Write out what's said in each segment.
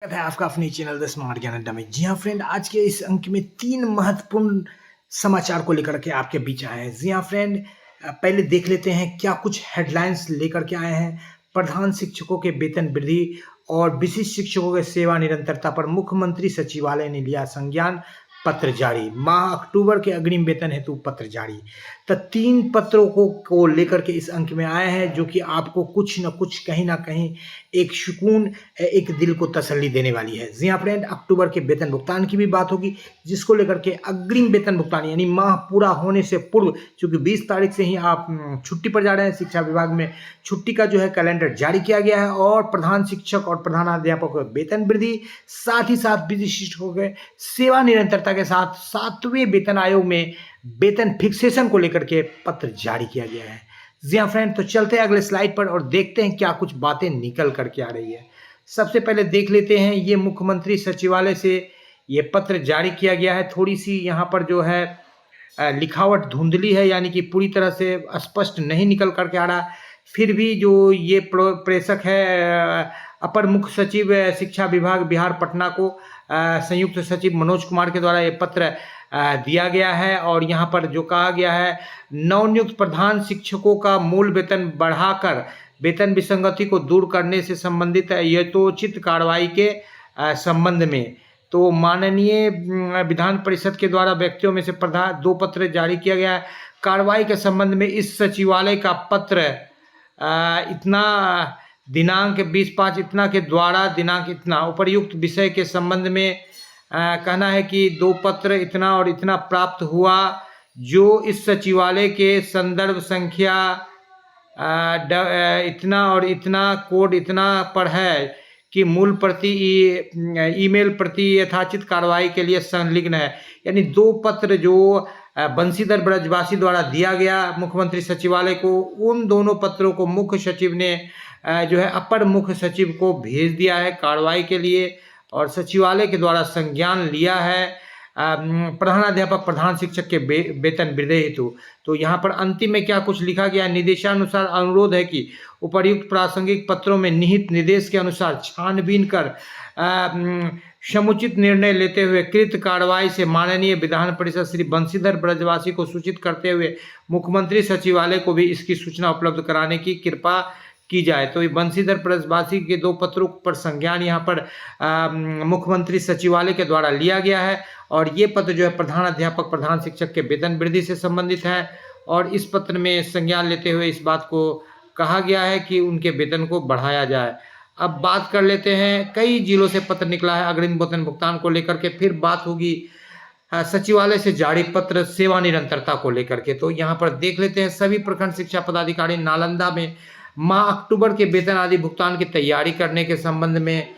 स्वागत है आपका अपने चैनल द स्मार्ट ज्ञान अड्डा में। जी हाँ फ्रेंड, आज के इस अंक में 3 महत्वपूर्ण समाचार को लेकर के आपके बीच आए हैं। जी हाँ फ्रेंड, पहले देख लेते हैं क्या कुछ हेडलाइंस लेकर के आए हैं। प्रधान शिक्षकों के वेतन वृद्धि और विशिष्ट शिक्षकों के सेवा निरंतरता पर मुख्यमंत्री सचिवालय ने लिया संज्ञान, पत्र जारी। माह अक्टूबर के अग्रिम वेतन हेतु पत्र जारी। तो 3 पत्रों को लेकर के इस अंक में आए हैं, जो कि आपको कुछ न कुछ कहीं ना कहीं एक सुकून, एक दिल को तसल्ली देने वाली है। जी हाँ फ्रेंड, अक्टूबर के वेतन भुगतान की भी बात होगी, जिसको लेकर के अग्रिम वेतन भुगतान यानी माह पूरा होने से पूर्व, क्योंकि 20 तारीख से ही आप छुट्टी पर जा रहे हैं। शिक्षा विभाग में छुट्टी का जो है कैलेंडर जारी किया गया है और प्रधान शिक्षक और प्रधानाध्यापक को वेतन वृद्धि, साथ ही साथ विशिष्ट शिक्षकों के सेवा निरंतरता के साथ 7वें वेतन आयोग में वेतन फिक्सेशन को लेकर के पत्र जारी किया गया है। जी हाँ फ्रेंड, तो चलते हैं अगले स्लाइड पर और देखते हैं क्या कुछ बातें निकल करके आ रही है। सबसे पहले देख लेते हैं, ये मुख्यमंत्री सचिवालय से ये पत्र जारी किया गया है। थोड़ी सी यहाँ पर जो है लिखावट धुंधली है, यानी कि पूरी तरह से स्पष्ट नहीं निकल करके आ रहा। फिर भी जो ये प्रेषक है अपर मुख्य सचिव शिक्षा विभाग बिहार पटना को संयुक्त सचिव मनोज कुमार के द्वारा ये पत्र दिया गया है। और यहाँ पर जो कहा गया है, नवनियुक्त प्रधान शिक्षकों का मूल वेतन बढ़ाकर वेतन विसंगति को दूर करने से संबंधित यथोचित कार्रवाई के संबंध में तो माननीय विधान परिषद के द्वारा व्यक्तियों में से 2 पत्र जारी किया गया है। कार्रवाई के संबंध में इस सचिवालय का पत्र इतना दिनांक 20/5 इतना के द्वारा दिनांक इतना उपर्युक्त विषय के संबंध में कहना है कि 2 पत्र इतना और इतना प्राप्त हुआ, जो इस सचिवालय के संदर्भ संख्या इतना और इतना कोड इतना पर है कि मूल प्रति ईमेल प्रति यथाचित कार्रवाई के लिए संलग्न है। यानी 2 पत्र जो बंशीधर ब्रजवासी द्वारा दिया गया मुख्यमंत्री सचिवालय को, उन दोनों पत्रों को मुख्य सचिव ने जो है अपर मुख्य सचिव को भेज दिया है कार्रवाई के लिए और सचिवालय के द्वारा संज्ञान लिया है प्रधानाध्यापक प्रधान शिक्षक के वेतन वृद्धि हेतु। तो यहाँ पर अंतिम में क्या कुछ लिखा गया, निर्देशानुसार अनुरोध है कि उपर्युक्त प्रासंगिक पत्रों में निहित निर्देश के अनुसार छानबीन कर समुचित निर्णय लेते हुए कृत कार्रवाई से माननीय विधान परिषद श्री बंशीधर ब्रजवासी को सूचित करते हुए मुख्यमंत्री सचिवालय को भी इसकी सूचना उपलब्ध कराने की कृपा की जाए। तो ये बंशीधर ब्रजवासी के 2 पत्रों पर संज्ञान यहाँ पर मुख्यमंत्री सचिवालय के द्वारा लिया गया है और ये पत्र जो है प्रधानाध्यापक प्रधान शिक्षक के वेतन वृद्धि से संबंधित है। और इस पत्र में संज्ञान लेते हुए इस बात को कहा गया है कि उनके वेतन को बढ़ाया जाए। अब बात कर लेते हैं, कई जिलों से पत्र निकला है अग्रिम वेतन भुगतान को लेकर के। फिर बात होगी सचिवालय से जारी पत्र सेवा निरंतरता को लेकर के। तो यहाँ पर देख लेते हैं, सभी प्रखंड शिक्षा पदाधिकारी नालंदा में माह अक्टूबर के वेतन आदि भुगतान की तैयारी करने के संबंध में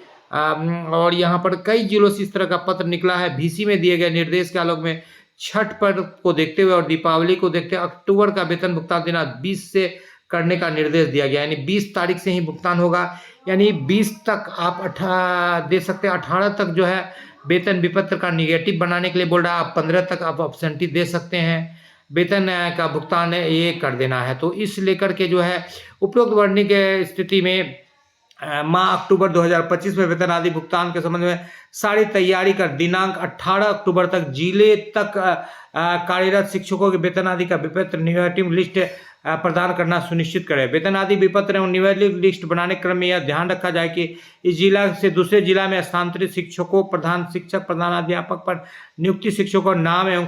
और यहाँ पर कई जिलों से इस तरह का पत्र निकला है। VC में दिए गए निर्देश के आलोक में छठ पर्व को देखते हुए और दीपावली को देखते हुए अक्टूबर का वेतन भुगतान देना 20 से करने का निर्देश दिया गया, यानी 20 तारीख से ही भुगतान होगा। यानी 20 तक आप दे सकते हैं, 18 तक जो है वेतन विपत्र का निगेटिव बनाने के लिए बोल रहा है। आप 15 तक आप एब्सेंटी दे सकते हैं, वेतन का भुगतान ये कर देना है। तो इस लेकर के जो है उपरोक्त वर्णी के स्थिति में माह अक्टूबर 2025 में वेतन आदि भुगतान के संबंध में सारी तैयारी कर दिनांक 18 अक्टूबर तक जिले तक कार्यरत शिक्षकों के वेतन आदि का विपत्र निगेटिव लिस्ट प्रदान करना सुनिश्चित करें। वेतन आदि विपत्र एवं निगेटिव लिस्ट बनाने क्रम में यह ध्यान रखा जाए कि इस जिला से दूसरे जिला में स्थानांतरित शिक्षकों, प्रधान शिक्षक, प्रधानाध्यापक पर नियुक्ति शिक्षकों नाम एवं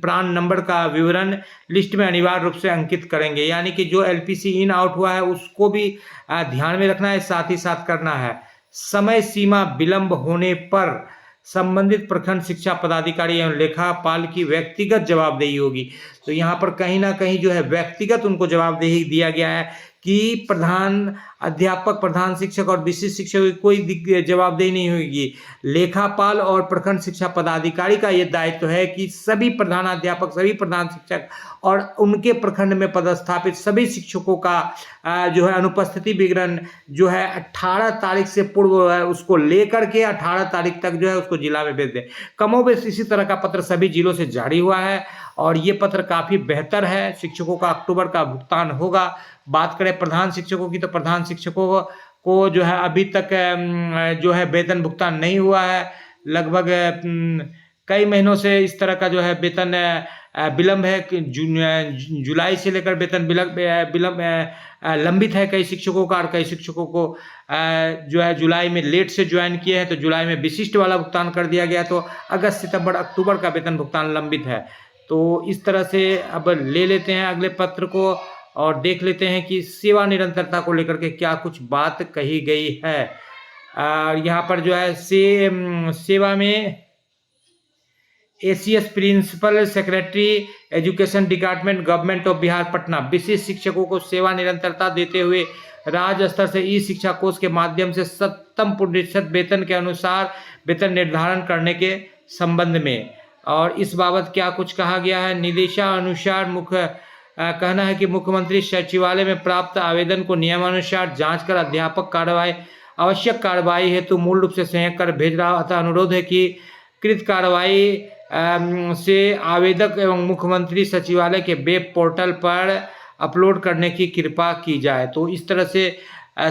प्राण नंबर का विवरण लिस्ट में अनिवार्य रूप से अंकित करेंगे। यानी कि जो LPC इन आउट हुआ है उसको भी ध्यान में रखना है, साथ ही साथ करना है। समय सीमा विलंब होने पर संबंधित प्रखंड शिक्षा पदाधिकारी एवं लेखापाल की व्यक्तिगत जवाबदेही होगी। तो यहाँ पर कहीं ना कहीं जो है व्यक्तिगत उनको जवाबदेही दिया गया है कि प्रधान अध्यापक, प्रधान शिक्षक और विशिष्ट शिक्षक की कोई जवाबदेही नहीं होगी। लेखापाल और प्रखंड शिक्षा पदाधिकारी का ये दायित्व है कि सभी प्रधानाध्यापक, सभी प्रधान शिक्षक और उनके प्रखंड में पदस्थापित सभी शिक्षकों का जो है अनुपस्थिति विवरण जो है 18 तारीख से पूर्व है उसको लेकर के 18 तारीख तक जो है उसको जिला में भेज दें। कमोबेश इसी तरह का पत्र सभी जिलों से जारी हुआ है और ये पत्र काफ़ी बेहतर है। शिक्षकों का अक्टूबर का भुगतान होगा। बात करें प्रधान शिक्षकों की, तो प्रधान शिक्षकों को जो है अभी तक जो है वेतन भुगतान नहीं हुआ है। लगभग कई महीनों से इस तरह का जो है वेतन विलंब है कि जुलाई से लेकर वेतन विलंब लंबित है कई शिक्षकों का, और कई शिक्षकों को जो है जुलाई में लेट से ज्वाइन किए हैं तो जुलाई में विशिष्ट वाला भुगतान कर दिया गया, तो अगस्त सितंबर अक्टूबर का वेतन भुगतान लंबित है। तो इस तरह से अब ले लेते हैं अगले पत्र को और देख लेते हैं कि सेवा निरंतरता को लेकर के क्या कुछ बात कही गई है। यहाँ पर जो है सेवा में ACS principal secretary education department government of Bihar Patna विशेष शिक्षकों को सेवा निरंतरता देते हुए राज्य स्तर से ई शिक्षा कोष के माध्यम से 70% वेतन के अनुसार वेतन निर्धारण करने के संबंध में। और इस बाबत क्या कुछ कहा गया है। निर्देशानुसार कहना है कि मुख्यमंत्री सचिवालय में प्राप्त आवेदन को नियमानुसार जांच कर अध्यापक कार्रवाई आवश्यक कार्रवाई हेतु मूल रूप से संयोग कर भेज रहा। अतः अनुरोध है कि कृत कार्रवाई से आवेदक एवं मुख्यमंत्री सचिवालय के वेब पोर्टल पर अपलोड करने की कृपा की जाए। तो इस तरह से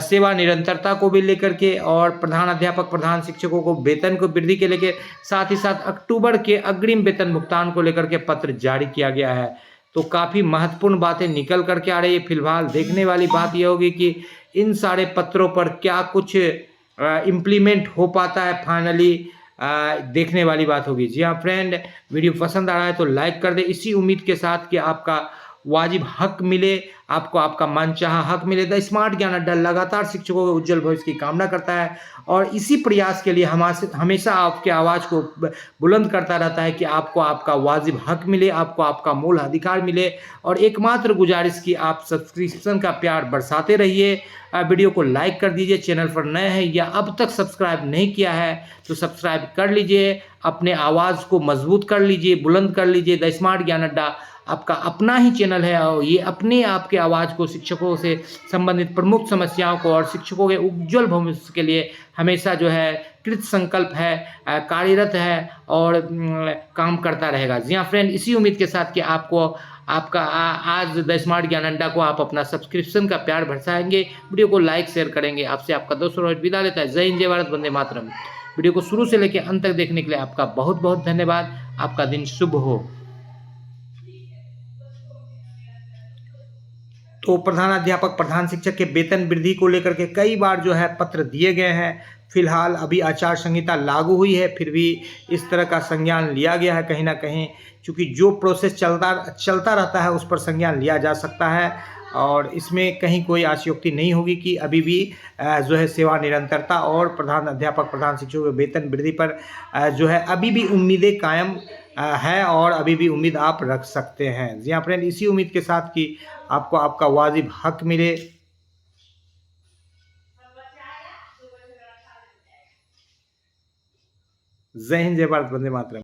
सेवा निरंतरता को भी लेकर के और प्रधान अध्यापक प्रधान शिक्षकों को वेतन को वृद्धि के लेकर साथ ही साथ अक्टूबर के अग्रिम वेतन भुगतान को लेकर के पत्र जारी किया गया है। तो काफ़ी महत्वपूर्ण बातें निकल करके आ रही है। फिलहाल देखने वाली बात यह होगी कि इन सारे पत्रों पर क्या कुछ इम्प्लीमेंट हो पाता है फाइनली, देखने वाली बात होगी। जी हाँ फ्रेंड, वीडियो पसंद आ रहा है तो लाइक कर दे, इसी उम्मीद के साथ कि आपका वाजिब हक मिले, आपको आपका मनचाहा हक मिले। द स्मार्ट ज्ञान अड्डा लगातार शिक्षकों के उज्जवल भविष्य की कामना करता है और इसी प्रयास के लिए हमेशा आपके आवाज़ को बुलंद करता रहता है कि आपको आपका वाजिब हक मिले, आपको आपका मूल अधिकार मिले। और एकमात्र गुजारिश की आप सब्सक्रिप्शन का प्यार बरसाते रहिए, वीडियो को लाइक कर दीजिए, चैनल पर नए हैं या अब तक सब्सक्राइब नहीं किया है तो सब्सक्राइब कर लीजिए, अपने आवाज़ को मजबूत कर लीजिए, बुलंद कर लीजिए। द स्मार्ट ज्ञान अड्डा आपका अपना ही चैनल है और ये अपने आपके आवाज़ को शिक्षकों से संबंधित प्रमुख समस्याओं को और शिक्षकों के उज्जवल भविष्य के लिए हमेशा जो है कृत संकल्प है, कार्यरत है और काम करता रहेगा। जी हाँ फ्रेंड, इसी उम्मीद के साथ कि आपको आपका आज द स्मार्ट ज्ञान अड्डा को आप अपना सब्सक्रिप्शन का प्यार बरसाएंगे, वीडियो को लाइक शेयर करेंगे। आपसे आपका दोस्त रोहित विदा लेता है। जय हिंद, जय भारत, वंदे मातरम। वीडियो को शुरू से लेकर अंत तक देखने के लिए आपका बहुत बहुत धन्यवाद। आपका दिन शुभ हो। तो प्रधानाध्यापक प्रधान शिक्षक के वेतन वृद्धि को लेकर के कई बार जो है पत्र दिए गए हैं। फिलहाल अभी आचार संहिता लागू हुई है, फिर भी इस तरह का संज्ञान लिया गया है कहीं ना कहीं, क्योंकि जो प्रोसेस चलता रहता है उस पर संज्ञान लिया जा सकता है और इसमें कहीं कोई आशयोक्ति नहीं होगी कि अभी भी जो है सेवा निरंतरता और प्रधान अध्यापक प्रधान शिक्षकों के वेतन वृद्धि पर जो है अभी भी उम्मीदें कायम है और अभी भी उम्मीद आप रख सकते हैं। जी हाँ फ्रेंड, इसी उम्मीद के साथ कि आपको आपका वाजिब हक मिले। जय हिंद, जय भारत, वंदे मातरम।